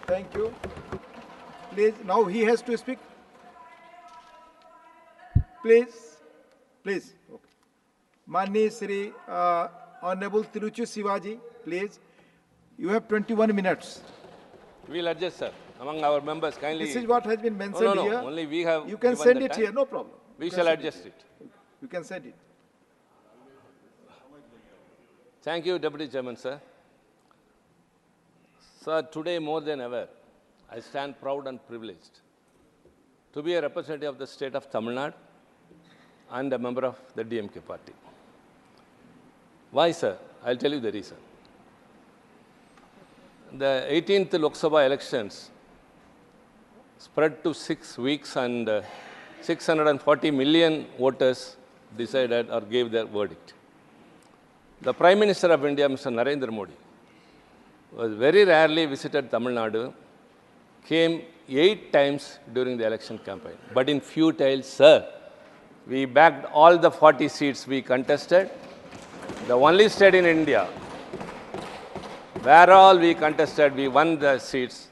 Thank you. Please, now he has to speak. Please, please. Okay. Mani Sri Honorable Tiruchi Sivaji, please. You have 21 minutes. We'll adjust, sir. Among our members, kindly. This is what has been mentioned no, here. Only we have. You can send it here, no problem. We shall adjust it. You can send it. Thank you, Deputy Chairman, sir. Sir, today more than ever, I stand proud and privileged to be a representative of the state of Tamil Nadu and a member of the DMK party. Why, sir? I'll tell you the reason. The 18th Lok Sabha elections spread to 6 weeks and 640 million voters decided or gave their verdict. The Prime Minister of India, Mr. Narendra Modi, was very rarely visited Tamil Nadu, came 8 times during the election campaign. But in futile, sir, we backed all the 40 seats we contested. The only state in India where all we contested, we won the seats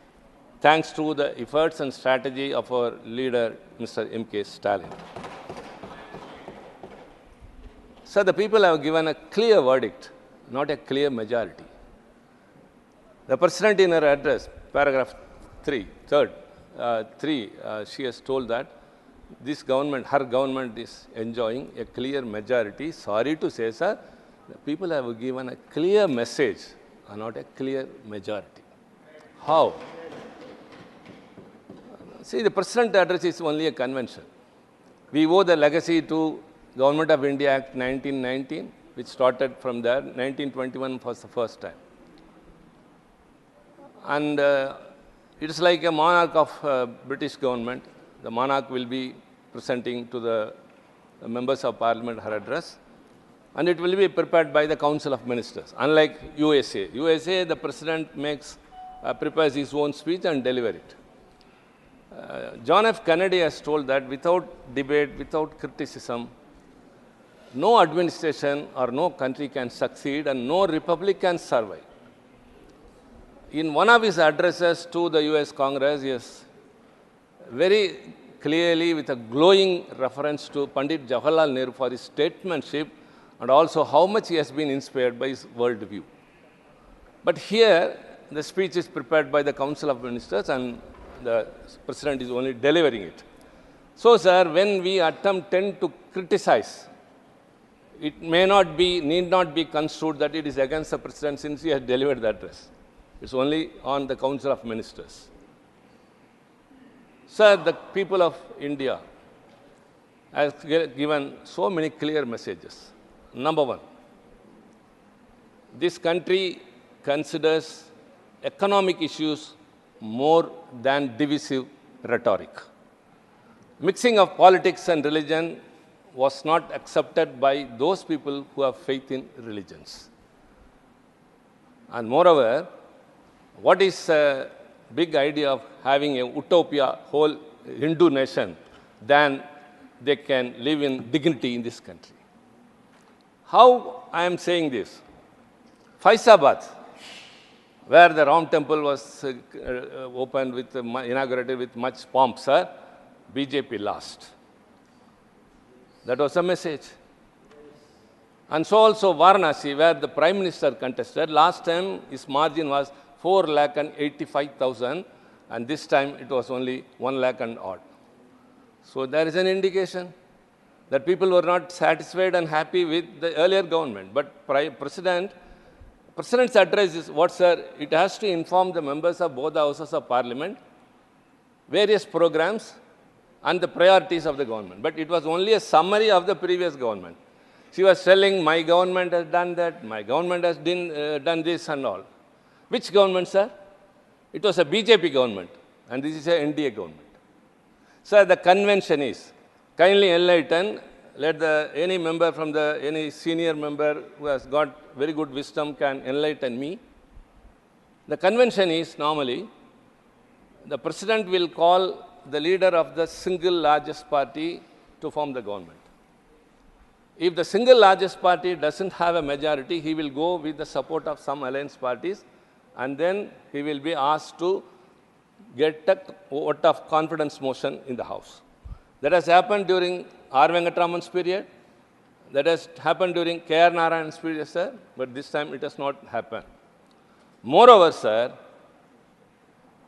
thanks to the efforts and strategy of our leader, Mr. M.K. Stalin. So the people have given a clear verdict, not a clear majority. The President in her address, paragraph 3, she has told that this government, her government is enjoying a clear majority. Sorry to say, sir, the people have given a clear message and not a clear majority. How? See, the President address is only a convention. We owe the legacy to Government of India Act 1919, which started from there. 1921 was the first time. And it is like a monarch of British government. The monarch will be presenting to the members of Parliament her address, and it will be prepared by the Council of Ministers. Unlike USA, the President prepares his own speech and delivers it. John F. Kennedy has told that without debate, without criticism, no administration or no country can succeed and no republic can survive. In one of his addresses to the US Congress, he has very clearly, with a glowing reference to Pandit Jawaharlal Nehru for his statesmanship and also how much he has been inspired by his worldview. But here, the speech is prepared by the Council of Ministers and the President is only delivering it. So, sir, when we tend to criticize, it need not be construed that it is against the President since he has delivered the address. It's only on the Council of Ministers. Sir, the people of India has given so many clear messages. Number one, this country considers economic issues more than divisive rhetoric. Mixing of politics and religion was not accepted by those people who have faith in religions. And moreover, what is a big idea of having a utopia, whole Hindu nation, than they can live in dignity in this country? How I am saying this? Faizabad, where the Ram temple was inaugurated with much pomp, sir, BJP lost. That was the message. And so also Varanasi, where the Prime Minister contested, last time his margin was 4,85,000, and this time it was only 1 lakh and odd. So there is an indication that people were not satisfied and happy with the earlier government. But President's address is what, sir? It has to inform the members of both the houses of Parliament, various programs, and the priorities of the government. But it was only a summary of the previous government. She was telling, my government has done that, my government has done this and all. Which government, sir? It was a BJP government, and this is an NDA government. Sir, the convention is, kindly enlighten, let any member from any senior member who has got very good wisdom can enlighten me. The convention is normally, the President will call the leader of the single largest party to form the government. If the single largest party doesn't have a majority, he will go with the support of some alliance parties, and then he will be asked to get a vote of confidence motion in the House. That has happened during R. Venkatraman's period. That has happened during K.R. Narayan's period, sir, but this time it has not happened. Moreover, sir,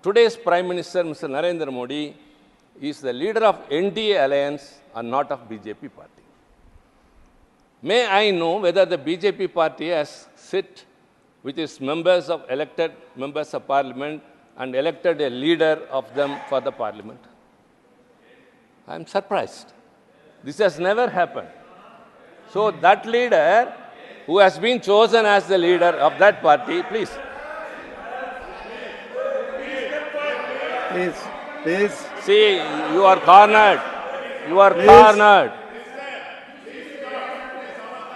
today's Prime Minister, Mr. Narendra Modi, is the leader of NDA alliance and not of BJP party. May I know whether the BJP party has sit with its members of elected members of parliament and elected a leader of them for the parliament? I am surprised. This has never happened. So that leader who has been chosen as the leader of that party, please. Please. See, you are cornered. You are cornered.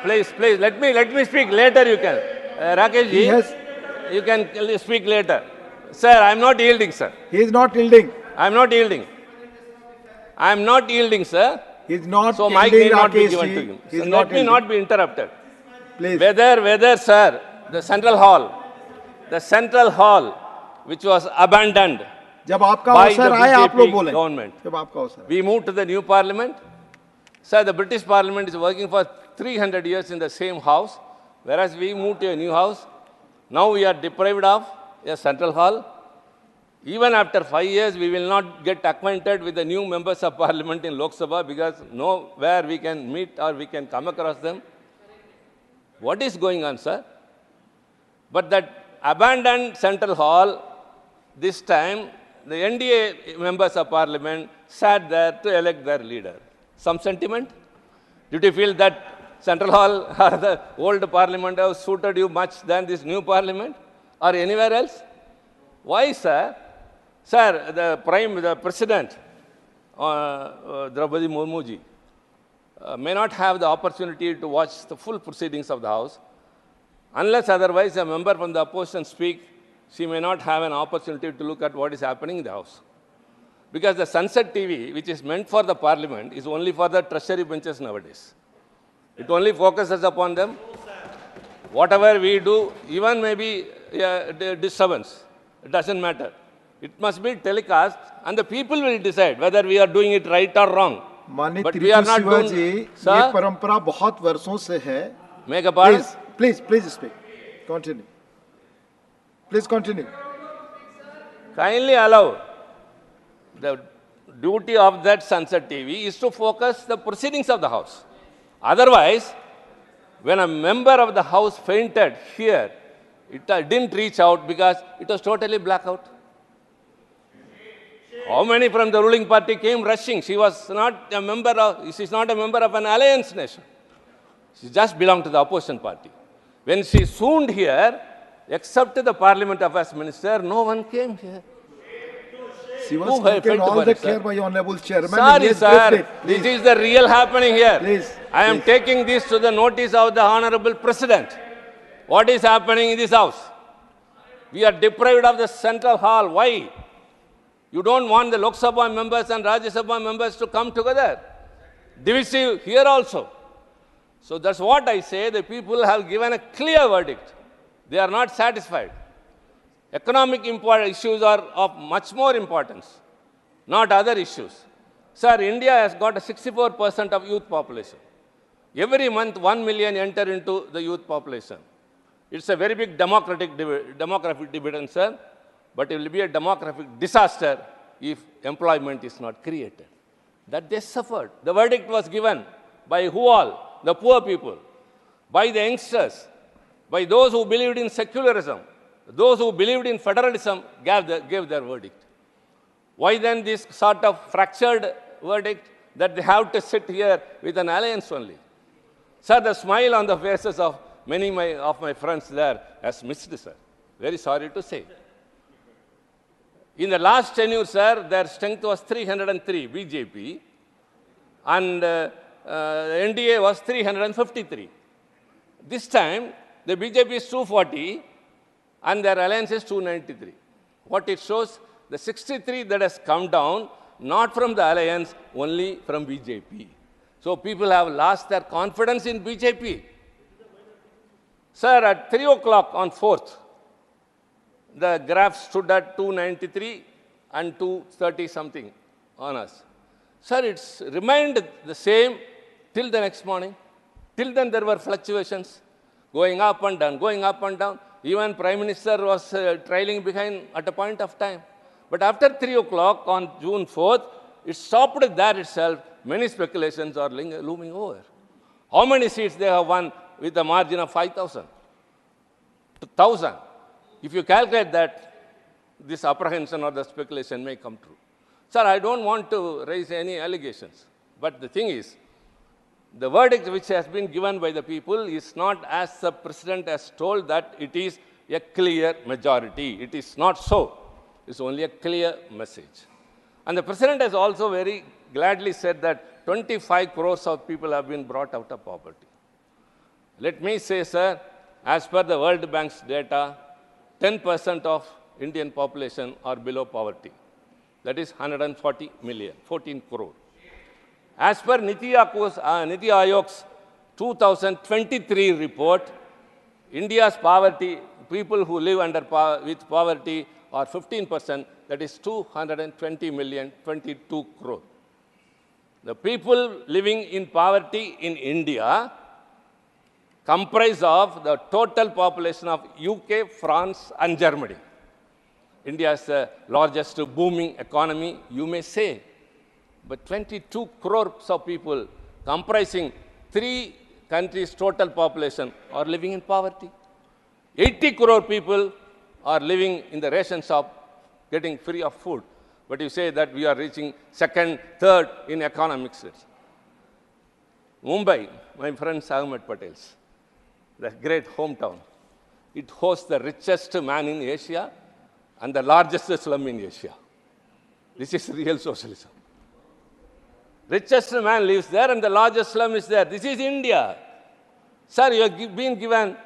Please, let me speak. Later you can. Rakesh ji, you can speak later. Sir, I am not yielding, sir. He is not yielding. I am not yielding. I am not yielding, sir. He is not so yielding, mic need not be Rakesh given ji. to him. He is So not let me yielding. not be interrupted. Please. Whether, sir, the central hall, which was abandoned जब आपका by the अवसर आए आप लोग BJP बोलें. government, जब आपका अवसर आए. we moved to the new parliament. Sir, the British parliament is working for 300 years in the same house, whereas we moved to a new house. Now we are deprived of a central hall. Even after 5 years, we will not get acquainted with the new members of parliament in Lok Sabha because nowhere we can meet or we can come across them. What is going on, sir? But that abandoned central hall, this time, the NDA members of parliament sat there to elect their leader. Some sentiment? Did you feel that central hall or the old parliament house suited you much than this new parliament or anywhere else? Why, sir? Sir, the president, Draupadi Murmu ji, may not have the opportunity to watch the full proceedings of the House. Unless otherwise a member from the opposition speak, she may not have an opportunity to look at what is happening in the House. Because the Sansad TV, which is meant for the parliament, is only for the treasury benches nowadays. It only focuses upon them. Whatever we do, even maybe disturbance, it doesn't matter. It must be telecast and the people will decide whether we are doing it right or wrong. माननीय But we are Tiruchi not Shiva doing... ji, Sir? ये परंपरा बहुत वर्षों से है. Make a pardon? Please speak. Continue. Please continue. Kindly allow. The duty of that Sansad TV is to focus the proceedings of the House. Otherwise, when a member of the House fainted here, it didn't reach out because it was totally blackout. How many from the ruling party came rushing? She was not a member of, she's not a member of an alliance nation. She just belonged to the opposition party. When she swooned here, except the Parliament Affairs Minister, no one came here. She was taken all the care by Honorable Chairman. Sorry, sir. This is the real happening here. Please. I am taking this to the notice of the Honorable President. What is happening in this House? We are deprived of the central hall. Why? You don't want the Lok Sabha members and Rajya Sabha members to come together. Divisive here also. So that's what I say. The people have given a clear verdict. They are not satisfied. Economic issues are of much more importance, not other issues. Sir, India has got a 64% of youth population. Every month, 1 million enter into the youth population. It's a very big demographic dividend, sir, but it will be a demographic disaster if employment is not created. That they suffered. The verdict was given by who all? The poor people, by the youngsters, by those who believed in secularism. Those who believed in federalism gave their verdict. Why then this sort of fractured verdict that they have to sit here with an alliance only? Sir, the smile on the faces of many of my friends there has missed, sir. Very sorry to say. In the last tenure, sir, their strength was 303, BJP, and NDA was 353. This time, the BJP is 240, and their alliance is 293. What it shows, the 63 that has come down, not from the alliance, only from BJP. So people have lost their confidence in BJP. Sir, at 3 o'clock on 4th, the graph stood at 293, and 230 something on us. Sir, it's remained the same till the next morning. Till then there were fluctuations, going up and down, going up and down. Even Prime Minister was trailing behind at a point of time. But after 3 o'clock on June 4th, it stopped there itself. Many speculations are looming over. How many seats they have won with a margin of 5,000? 1,000. If you calculate that, this apprehension or the speculation may come true. Sir, I don't want to raise any allegations. But the thing is, the verdict which has been given by the people is not as the President has told that it is a clear majority. It is not so. It's only a clear message. And the President has also very gladly said that 25 crores of people have been brought out of poverty. Let me say, sir, as per the World Bank's data, 10% of Indian population are below poverty. That is 140 million, 14 crore. As per Niti Ayog's 2023 report, India's poverty, people who live with poverty are 15%, that is 220 million, 22 crore. The people living in poverty in India comprise of the total population of UK, France, and Germany. India is the largest booming economy, you may say. But 22 crores of people comprising 3 countries' total population are living in poverty. 80 crore people are living in the ration shop, getting free of food. But you say that we are reaching second, third in economic states. Mumbai, my friend Ahmed Patel's, the great hometown, it hosts the richest man in Asia and the largest slum in Asia. This is real socialism. Richest man lives there and the largest slum is there. This is India. Sir, you have been given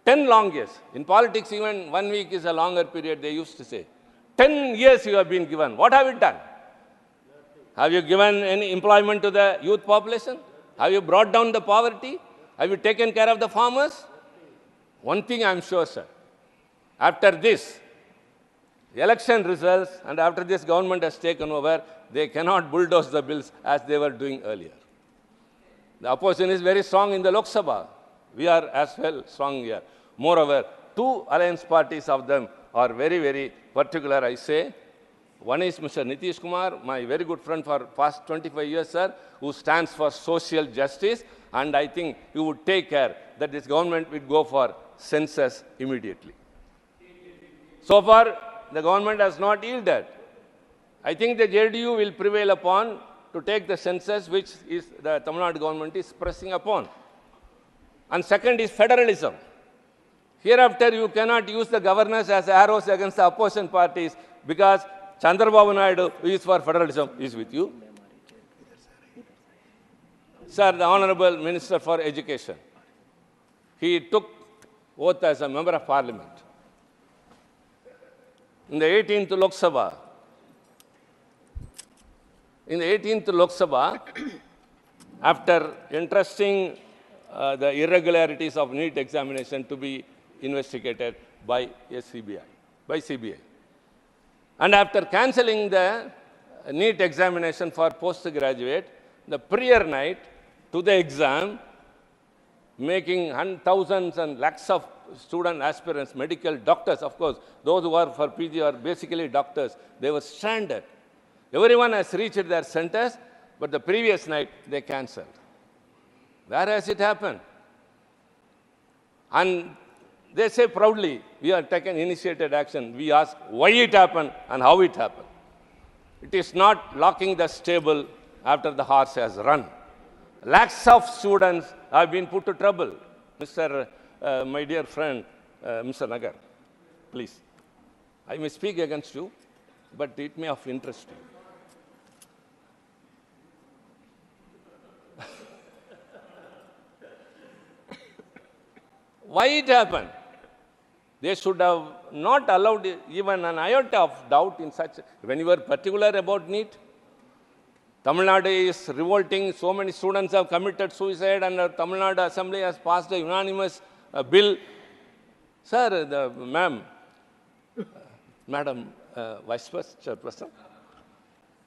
10 long years. In politics, even 1 week is a longer period, they used to say. 10 years you have been given. What have you done? Have you given any employment to the youth population? Have you brought down the poverty? Have you taken care of the farmers? One thing I am sure, sir. After this, the election results and after this government has taken over, they cannot bulldoze the bills as they were doing earlier. The opposition is very strong in the Lok Sabha. We are as well strong here. Moreover, 2 alliance parties of them are very, very particular, I say. One is Mr. Nitish Kumar, my very good friend for past 25 years, sir, who stands for social justice. And I think he would take care that this government will go for census immediately. So far, the government has not yielded. I think the JDU will prevail upon to take the census, which is the Tamil Nadu government is pressing upon. And second is federalism. Hereafter, you cannot use the governors as arrows against the opposition parties because Chandrababu Naidu, who is for federalism, is with you. Sir, the Honorable Minister for Education, he took oath as a member of Parliament. In the 18th Lok Sabha, after entrusting the irregularities of NEET examination to be investigated by CBI. And after cancelling the NEET examination for postgraduate, the prior night to the exam, making thousands and lakhs of student aspirants, medical doctors, of course, those who are for PG are basically doctors, they were stranded. Everyone has reached their centers, but the previous night they cancelled. Where has it happened? And they say proudly, we have taken initiated action. We ask why it happened and how it happened. It is not locking the stable after the horse has run. Lakhs of students have been put to trouble. My dear friend, Mr. Nagar, please. I may speak against you, but it may of interest to you. Why it happened? They should have not allowed even an iota of doubt in such. When you were particular about NEET, Tamil Nadu is revolting. So many students have committed suicide, and the Tamil Nadu Assembly has passed a unanimous bill. Sir, Madam, Vice Chairperson.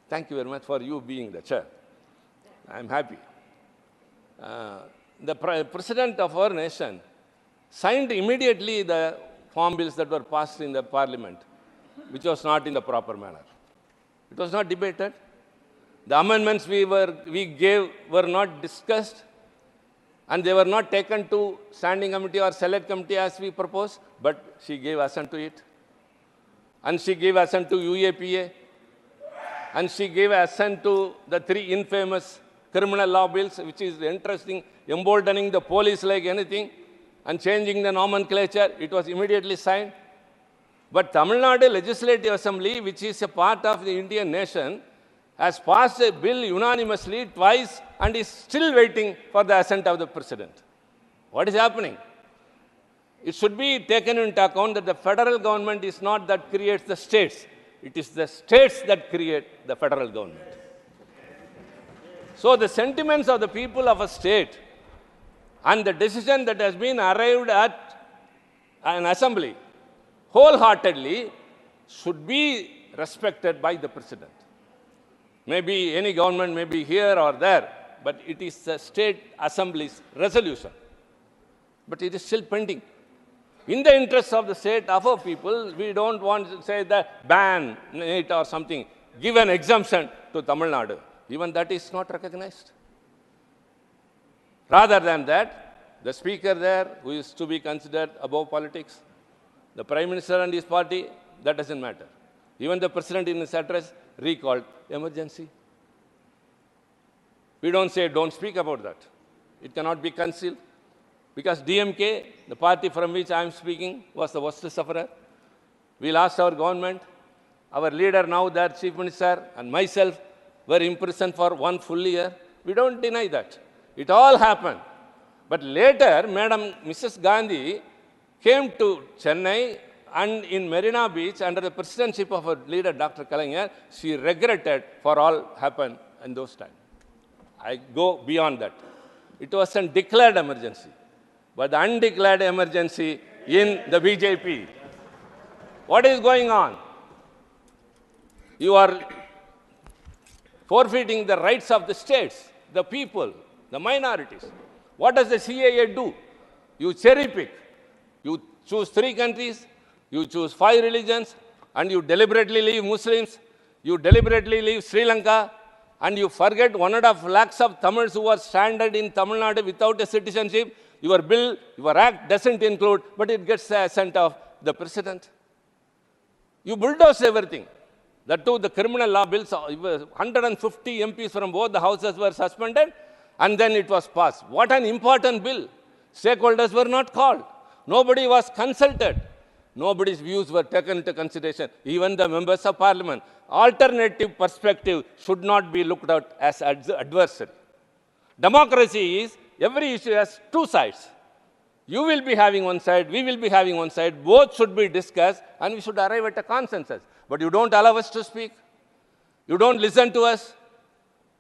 Thank you very much for you being the chair. I'm happy. The President of our nation signed immediately the farm bills that were passed in the Parliament, which was not in the proper manner. It was not debated. The amendments we gave were not discussed, and they were not taken to standing committee or select committee as we proposed, but she gave assent to it. And she gave assent to UAPA, and she gave assent to the 3 infamous criminal law bills, which is interesting, emboldening the police like anything, and changing the nomenclature. It was immediately signed. But Tamil Nadu Legislative Assembly, which is a part of the Indian nation, has passed a bill unanimously twice and is still waiting for the assent of the President. What is happening? It should be taken into account that the federal government is not that creates the states. It is the states that create the federal government. So the sentiments of the people of a state and the decision that has been arrived at an assembly wholeheartedly should be respected by the President. Maybe any government may be here or there, but it is the state assembly's resolution. But it is still pending. In the interest of the state, of our people, we don't want to say that ban it or something. Give an exemption to Tamil Nadu. Even that is not recognized. Rather than that, the speaker there, who is to be considered above politics, the Prime Minister and his party, that doesn't matter. Even the President in his address recalled emergency. We don't say, don't speak about that. It cannot be concealed. Because DMK, the party from which I am speaking, was the worst sufferer. We lost our government. Our leader now, their Chief Minister, and myself were imprisoned for 1 full year. We don't deny that. It all happened. But later, Mrs. Gandhi came to Chennai, and in Marina Beach, under the presidency of our leader, Dr. Kalaignar, she regretted for all happened in those times. I go beyond that. It was a declared emergency. But the undeclared emergency in the BJP. What is going on? You are forfeiting the rights of the states, the people, the minorities. What does the CAA do? You cherry pick. You choose 3 countries, you choose 5 religions, and you deliberately leave Muslims, you deliberately leave Sri Lanka, and you forget 1.5 lakhs of Tamils who are stranded in Tamil Nadu without a citizenship. Your bill, your act doesn't include, but it gets the assent of the President. You bulldoze everything. That too, the criminal law bills, 150 MPs from both the houses were suspended, and then it was passed. What an important bill. Stakeholders were not called. Nobody was consulted. Nobody's views were taken into consideration, even the members of Parliament. Alternative perspective should not be looked at as adversary. Democracy is, every issue has 2 sides. You will be having one side, we will be having one side. Both should be discussed, and we should arrive at a consensus. But you don't allow us to speak. You don't listen to us.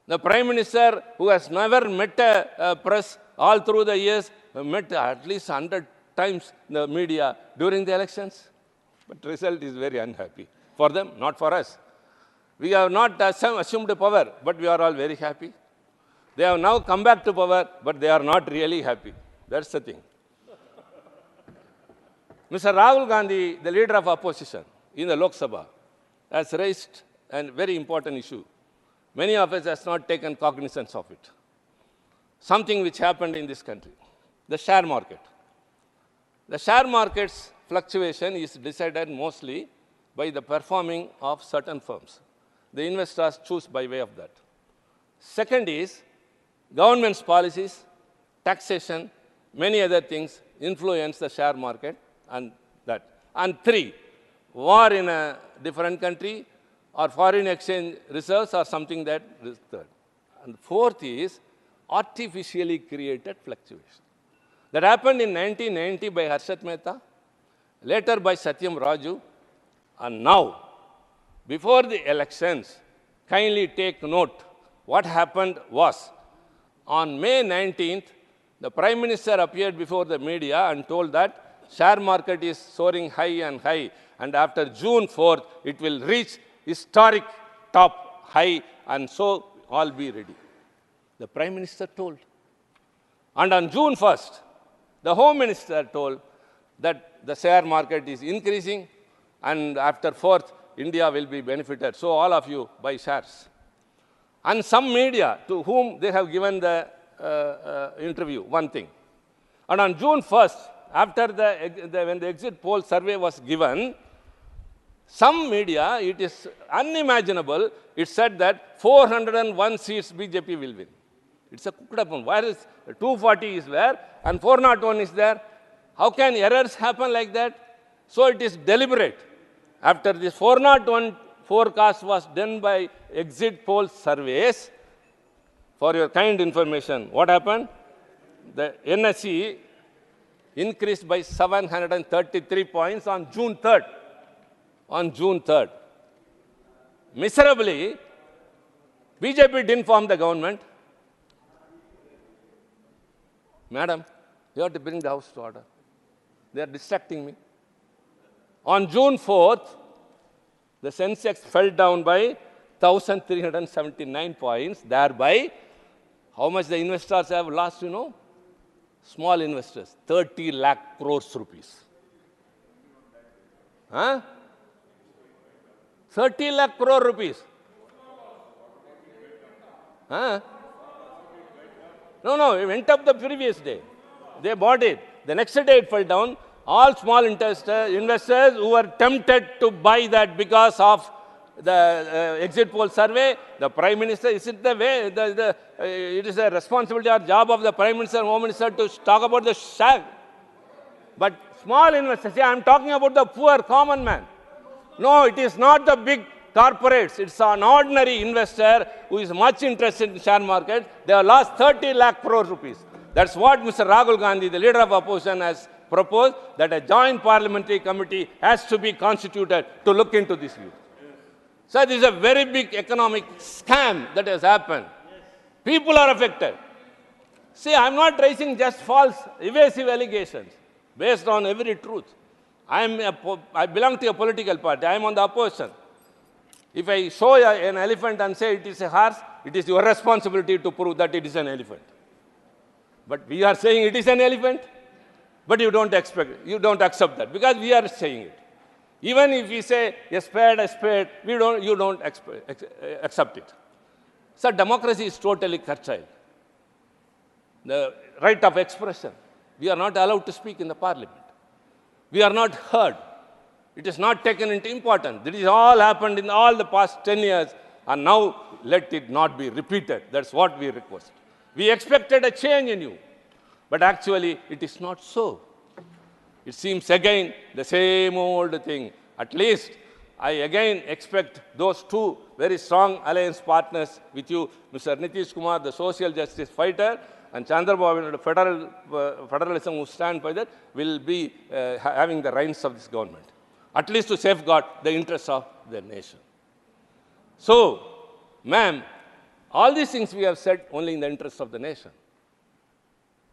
The Prime Minister, who has never met a press all through the years, met at least 100 times the media during the elections. But the result is very unhappy. For them, not for us. We have not assumed power, but we are all very happy. They have now come back to power, but they are not really happy. That's the thing. Mr. Rahul Gandhi, the leader of opposition in the Lok Sabha, has raised a very important issue. Many of us have not taken cognizance of it. Something which happened in this country, the share market. The share market's fluctuation is decided mostly by the performing of certain firms. The investors choose by way of that. Second is, government's policies, taxation, many other things influence the share market and that. And 3, war in a different country or foreign exchange reserves or something that is third. And 4th is artificially created fluctuation. That happened in 1990 by Harshad Mehta, later by Satyam Raju, and now, before the elections, kindly take note, what happened was, on May 19th, the Prime Minister appeared before the media and told that share market is soaring high and high, and after June 4th, it will reach historic top high, and so all be ready. The Prime Minister told. And on June 1st, the Home Minister told that the share market is increasing, and after 4th, India will be benefited. So all of you buy shares. And some media to whom they have given the interview, one thing. And on June 1st, after when the exit poll survey was given, some media, it is unimaginable, it said that 401 seats BJP will win. It's a cooked up one. Where is 240 is there and 401 is there? How can errors happen like that? So it is deliberate. After this 401 forecast was done by exit poll surveys, for your kind information, what happened? The NSE increased by 733 points on June 3rd. On June 3rd. Miserably, BJP didn't form the government. Madam, you have to bring the house to order. They are distracting me. On June 4th, the Sensex fell down by 1,379 points. Thereby, how much the investors have lost, you know? Small investors, 30 lakh crores rupees. Huh? 30 lakh crore rupees. Huh? No, it went up the previous day. They bought it. The next day it fell down. All small investors who were tempted to buy that because of the exit poll survey, the Prime Minister, is it the way? It is a responsibility or job of the Prime Minister and Home Minister to talk about the share. But small investors, see, I am talking about the poor common man. No, it is not the big corporates. It's an ordinary investor who is much interested in share market. They have lost 30 lakh crore rupees. That's what Mr. Rahul Gandhi, the leader of opposition, has proposed, that a joint parliamentary committee has to be constituted to look into this view. So this is a very big economic scam that has happened. People are affected. See, I'm not raising just false, evasive allegations based on every truth. I belong to a political party. I am on the opposition. If I show an elephant and say it is a horse, it is your responsibility to prove that it is an elephant. But we are saying it is an elephant, but you don't accept that because we are saying it. Even if we say a spade, you don't accept it. So democracy is totally curtailed. The right of expression. We are not allowed to speak in the parliament. We are not heard. It is not taken into importance. This all happened in all the past 10 years, and now let it not be repeated. That's what we request. We expected a change in you, but actually it is not so. It seems again the same old thing. At least I again expect those two very strong alliance partners with you, Mr. Nitish Kumar, the social justice fighter, and Chandrababu, the federalism who stand by that, will be having the reins of this government, at least to safeguard the interests of the nation. So, ma'am, all these things we have said only in the interest of the nation.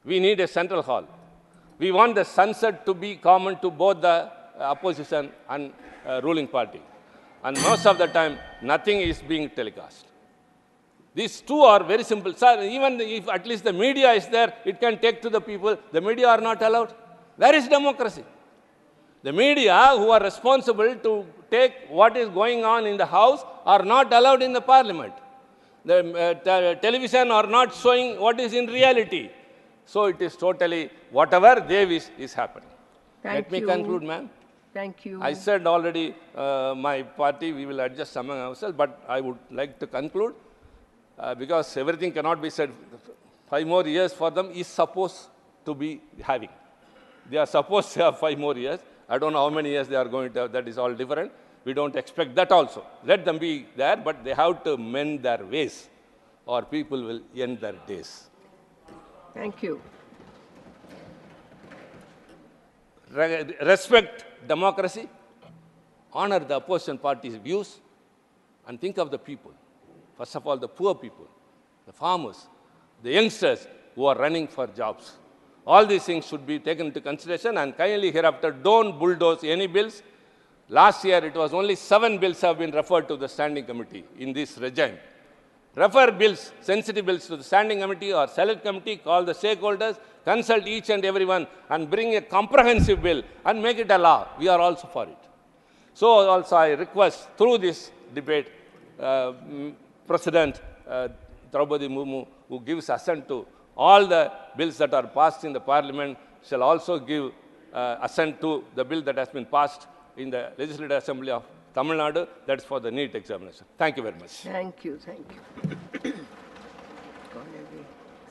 We need a central hall. We want the Sansad to be common to both the opposition and ruling party. And most of the time, nothing is being telecast. These two are very simple. Sir, even if at least the media is there, it can take to the people. The media are not allowed. Where is democracy? The media who are responsible to take what is going on in the house are not allowed in the parliament. The television are not showing what is in reality. So it is totally whatever they wish is happening. Let me conclude, ma'am. Thank you. I said already my party, we will adjust among ourselves, but I would like to conclude because everything cannot be said. 5 more years for them is supposed to be having. They are supposed to have 5 more years. I don't know how many years they are going to have. That is all different. We don't expect that also. Let them be there, but they have to mend their ways or people will end their days. Thank you. Respect democracy, honor the opposition party's views, and think of the people. First of all, the poor people, the farmers, the youngsters who are running for jobs. All these things should be taken into consideration, and kindly hereafter don't bulldoze any bills. Last year, it was only 7 bills have been referred to the standing committee in this regime. Refer bills, sensitive bills to the standing committee or select committee, call the stakeholders, consult each and everyone and bring a comprehensive bill and make it a law. We are also for it. So also I request through this debate, President Draupadi Murmu, who gives assent to all the bills that are passed in the Parliament, shall also give assent to the bill that has been passed in the Legislative Assembly of Tamil Nadu, that is for the NEET examination. Thank you very much. Thank you. Thank you.